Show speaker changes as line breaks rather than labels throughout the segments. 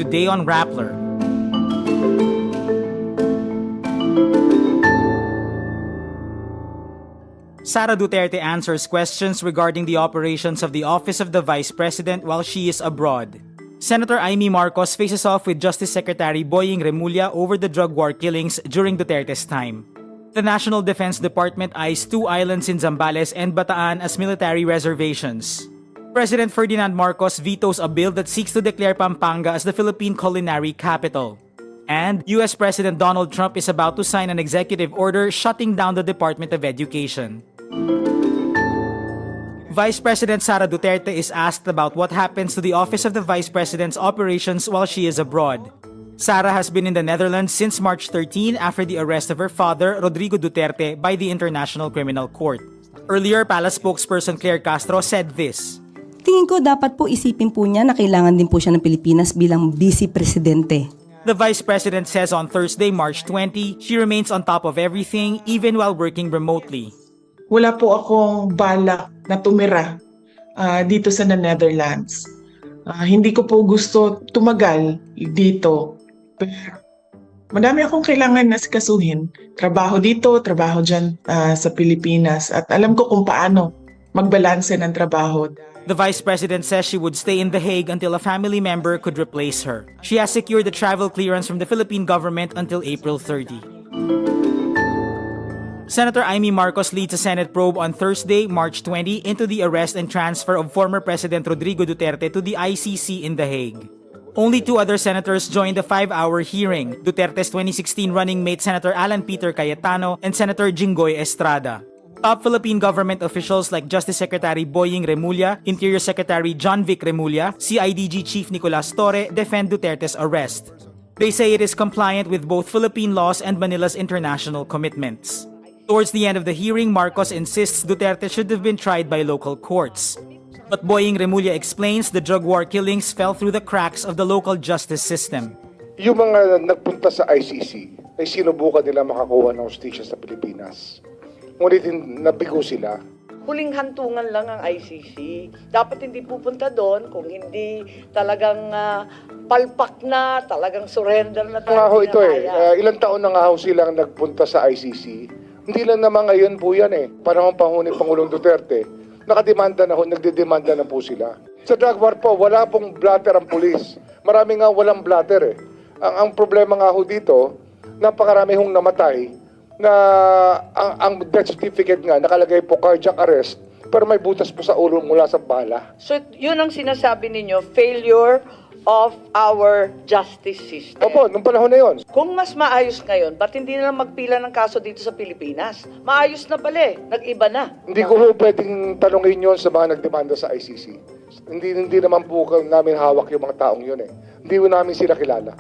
Today on Rappler. Sara Duterte answers questions regarding the operations of the Office of the Vice President while she is abroad. Senator Imee Marcos faces off with Justice Secretary Boying Remulla over the drug war killings during Duterte's time. The National Defense Department eyes 2 islands in Zambales and Bataan as military reservations. President Ferdinand Marcos vetoes a bill that seeks to declare Pampanga as the Philippine culinary capital. And US President Donald Trump is about to sign an executive order shutting down the Department of Education. Vice President Sara Duterte is asked about what happens to the Office of the Vice President's operations while she is abroad. Sara has been in the Netherlands since March 13 after the arrest of her father, Rodrigo Duterte, by the International Criminal Court. Earlier, Palace spokesperson Claire Castro said this.
Tingin ko dapat po isipin po niya na kailangan din po siya ng Pilipinas bilang Vice Presidente.
The Vice President says on Thursday, March 20, she remains on top of everything even while working remotely.
Wala po akong balak na tumira dito sa Netherlands. Hindi ko po gusto tumagal dito. Pero madami akong kailangan na sikasuhin. Trabaho dito, trabaho dyan sa Pilipinas. At alam ko kung paano magbalanse ng trabaho.
The Vice President says she would stay in The Hague until a family member could replace her. She has secured the travel clearance from the Philippine government until April 30. Senator Imee Marcos leads a Senate probe on Thursday, March 20, into the arrest and transfer of former President Rodrigo Duterte to the ICC in The Hague. Only 2 other senators joined the 5-hour hearing, Duterte's 2016 running mate Senator Alan Peter Cayetano and Senator Jinggoy Estrada. Top Philippine government officials like Justice Secretary Boying Remulla, Interior Secretary John Vic Remulla, CIDG Chief Nicolas Torre defend Duterte's arrest. They say it is compliant with both Philippine laws and Manila's international commitments. Towards the end of the hearing, Marcos insists Duterte should have been tried by local courts. But Boying Remulla explains the drug war killings fell through the cracks of the local justice system.
Yung mga nagpunta sa ICC ay sinubukan nila makakuha ng hustisya sa Pilipinas. Ngunit nabigo sila.
Huling hantungan lang ang ICC. Dapat hindi pupunta doon kung hindi talagang palpak na, talagang surrender na
Nga ito ilang taon na nga ho silang nagpunta sa ICC. Hindi lang naman ngayon po yan Panahon pa ho ni Pangulong Duterte, nakademanda na ho, nagdedemanda na po sila. Sa drug war po, wala pong blatter ang pulis. Marami nga walang blatter Ang problema nga ho dito, napakarami hong namatay na ang death certificate nga nakalagay po cardiac arrest pero may butas po sa ulo mula sa bala.
So yun ang sinasabi ninyo, failure of our justice system.
Opo, nung panahon na yun.
Kung mas maayos ngayon, ba't hindi na lang magpila ng kaso dito sa Pilipinas? Maayos na pala nag-iba na.
Hindi ko ho pwedeng tanongin yun sa mga nagdemanda sa ICC. Hindi naman po namin hawak yung mga taong yun Hindi ko namin sila kilala.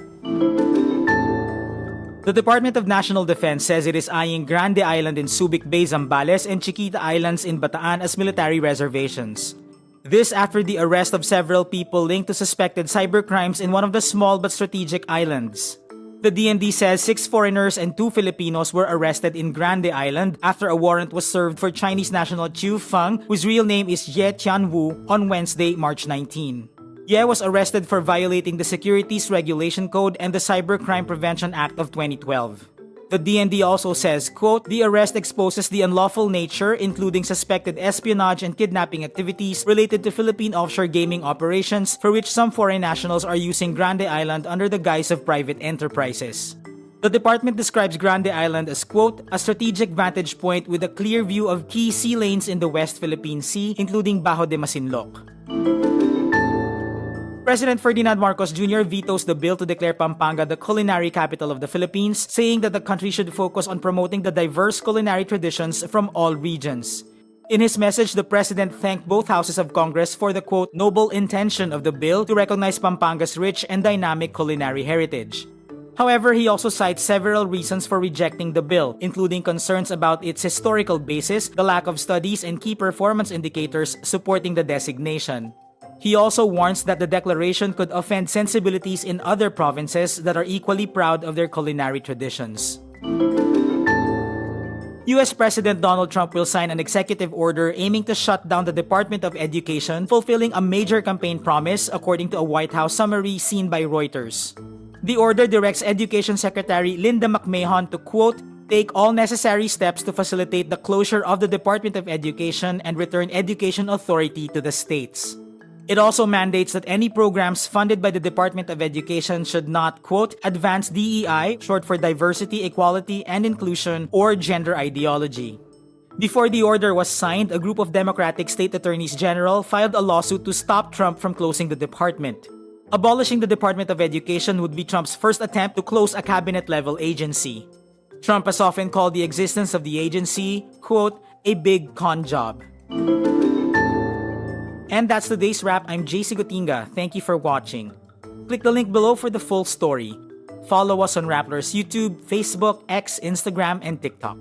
The Department of National Defense says it is eyeing Grande Island in Subic Bay, Zambales, and Chiquita Islands in Bataan as military reservations. This after the arrest of several people linked to suspected cybercrimes in one of the small but strategic islands. The DND says 6 foreigners and 2 Filipinos were arrested in Grande Island after a warrant was served for Chinese national Chu Feng, whose real name is Ye Tianwu, on Wednesday, March 19. Ye was arrested for violating the Securities Regulation Code and the Cybercrime Prevention Act of 2012. The DND also says, quote, the arrest exposes the unlawful nature, including suspected espionage and kidnapping activities related to Philippine offshore gaming operations for which some foreign nationals are using Grande Island under the guise of private enterprises. The department describes Grande Island as, quote, a strategic vantage point with a clear view of key sea lanes in the West Philippine Sea, including Bajo de Masinloc. President Ferdinand Marcos Jr. vetoes the bill to declare Pampanga the culinary capital of the Philippines, saying that the country should focus on promoting the diverse culinary traditions from all regions. In his message, the president thanked both houses of Congress for the, quote, noble intention of the bill to recognize Pampanga's rich and dynamic culinary heritage. However, he also cites several reasons for rejecting the bill, including concerns about its historical basis, the lack of studies and key performance indicators supporting the designation. He also warns that the declaration could offend sensibilities in other provinces that are equally proud of their culinary traditions. US President Donald Trump will sign an executive order aiming to shut down the Department of Education, fulfilling a major campaign promise, according to a White House summary seen by Reuters. The order directs Education Secretary Linda McMahon to, quote, take all necessary steps to facilitate the closure of the Department of Education and return education authority to the states. It also mandates that any programs funded by the Department of Education should not, quote, advance DEI, short for diversity, equality, and inclusion, or gender ideology. Before the order was signed, a group of Democratic state attorneys general filed a lawsuit to stop Trump from closing the department. Abolishing the Department of Education would be Trump's first attempt to close a cabinet-level agency. Trump has often called the existence of the agency, quote, a big con job. And that's today's wrap. I'm JC Gotinga. Thank you for watching. Click the link below for the full story. Follow us on Rappler's YouTube, Facebook, X, Instagram, and TikTok.